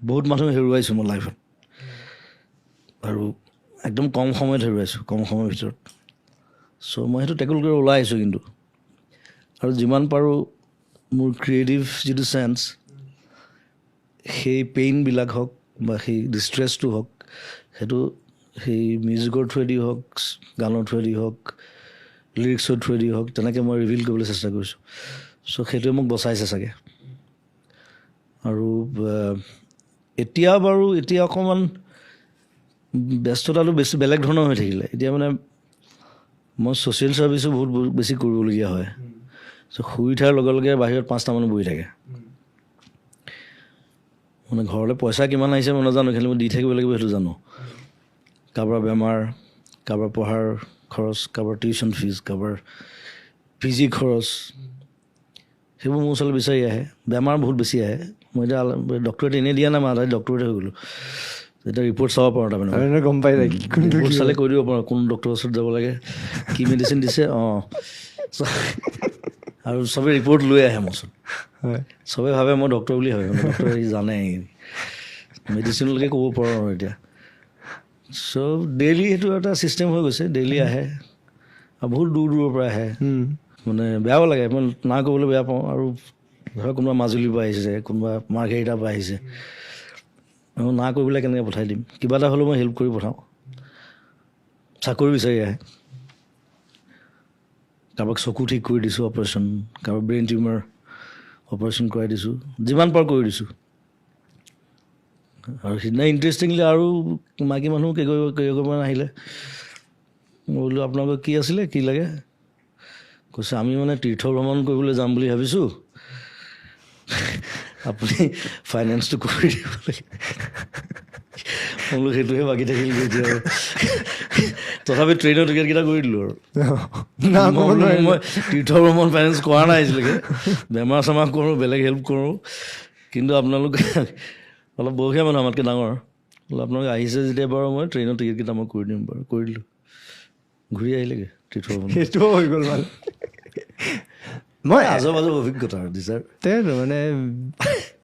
বহুত মানুহ হেৰুৱাইছোঁ মই লাইফত আৰু একদম কম সময়ত হেৰুৱাইছোঁ, কম সময়ৰ ভিতৰত। চ' মই সেইটো টেকল কৰি ওলাই আহিছোঁ কিন্তু আৰু যিমান পাৰোঁ মোৰ ক্ৰিয়েটিভ যিটো চেন্স সেই পেইনবিলাক হওক বা সেই ডিষ্ট্ৰেছটো হওক সেইটো সেই মিউজিকৰ থ্ৰুৱেদি হওক, গানৰ থ্ৰুৱেদি হওক, লিৰিক্সৰ থ্ৰুৱেদি হওক তেনেকৈ মই ৰিভিল কৰিবলৈ চেষ্টা কৰিছোঁ। চ' সেইটোৱে মোক বচাইছে চাগে। আৰু এতিয়া বাৰু এতিয়া অকণমান ব্যস্ততাটো বেছি বেলেগ ধৰণৰ হৈ থাকিলে। এতিয়া মানে মই ছ'চিয়েল ছাৰ্ভিচো বহুত বেছি কৰিবলগীয়া হয়। চ' শুই উঠাৰ লগে লগে বাহিৰত 5টা মানুহ বহি থাকে। মানে ঘৰলৈ পইচা কিমান আহিছে মই নাজানো, খালি মই দি থাকিব লাগিব সেইটো জানো। কাৰোবাৰ বেমাৰ, কাৰোবাৰ পঢ়াৰ খৰচ, কাৰোবাৰ টিউশ্যন ফিজ, কাৰোবাৰ PG খৰচ, সেইবোৰ মোৰ ওচৰলৈ বিচাৰি আহে। বেমাৰ বহুত বেছি আহে। মই এতিয়া ডক্টৰেট এনেই দিয়া নাই, মই আধাতে ডক্টৰেট হৈ গ'লোঁ। এতিয়া ৰিপৰ্ট চাব পাৰোঁ তাৰমানে গম পাই যায় ৰিপৰ্ট চালে কৈ দিব পাৰোঁ কোন ডক্টৰৰ ওচৰত যাব লাগে, কি মেডিচিন দিছে। আৰু চবেই ৰিপৰ্ট লৈ আহে মোৰ ওচৰত। চবেই ভাবে মই ডক্টৰ বুলি ভাবে, মানে ডক্টৰে জানে মেডিচিনলৈকে ক'ব পাৰোঁ আৰু এতিয়া। চ' ডেইলি সেইটো এটা ছিষ্টেম হৈ গৈছে, ডেইলি আহে আৰু বহুত দূৰ দূৰৰ পৰা আহে। মানে বেয়াও লাগে, মই না ক'বলৈ বেয়া পাওঁ। আৰু ধৰক কোনোবা মাজুলীৰ পৰা আহিছে, কোনোবা মাৰ্ঘেৰিটাৰ পৰা আহিছে, মই না কৰি পেলাই কেনেকৈ পঠাই দিম। কিবা এটা হ'লেও মই হেল্প কৰি পঠাওঁ। চাকৰি বিচাৰি আহে, কাৰোবাক চকু ঠিক কৰি দিছোঁ অপাৰেশ্যন, কাৰোবাক ব্ৰেইন টিউমাৰ অপাৰেশ্যন কৰাই দিছোঁ, যিমান পাৰোঁ কৰি দিছোঁ। আৰু সিদিনা ইণ্টাৰেষ্টিংলি আৰু মাইকী মানুহ কেইগৰাকীমান আহিলে। মই বোলো আপোনালোকৰ কি আছিলে, কি লাগে? কৈছে আমি মানে তীৰ্থ ভ্ৰমণ কৰিবলৈ যাম বুলি ভাবিছোঁ, আপুনি ফাইনেন্সটো কৰি দিব লাগে। মই বোলো সেইটোহে বাকী থাকিল এতিয়া আৰু। তথাপি ট্ৰেইনৰ টিকেটকেইটা কৰি দিলোঁ আৰু। মই তীৰ্থ ভ্ৰমণ ফাইনেন্স কৰা নাই আজিলৈকে। বেমাৰ চেমাৰ কৰোঁ, বেলেগ হেল্প কৰোঁ, কিন্তু আপোনালোকে অলপ বয়সীয়া মানুহ আমাতকৈ ডাঙৰ, বোলো আপোনালোকে আহিছে যেতিয়া বাৰু মই ট্ৰেইনৰ টিকেটকেইটা মই কৰি দিম বাৰু। কৰি দিলোঁ, ঘূৰি আহিলেগৈ তীৰ্থ ভ্ৰমণ। সেইটোও হৈ গ'ল মানে। মই আজব আজব অভিজ্ঞতা আৰু দিছাৰ। সেইটো মানে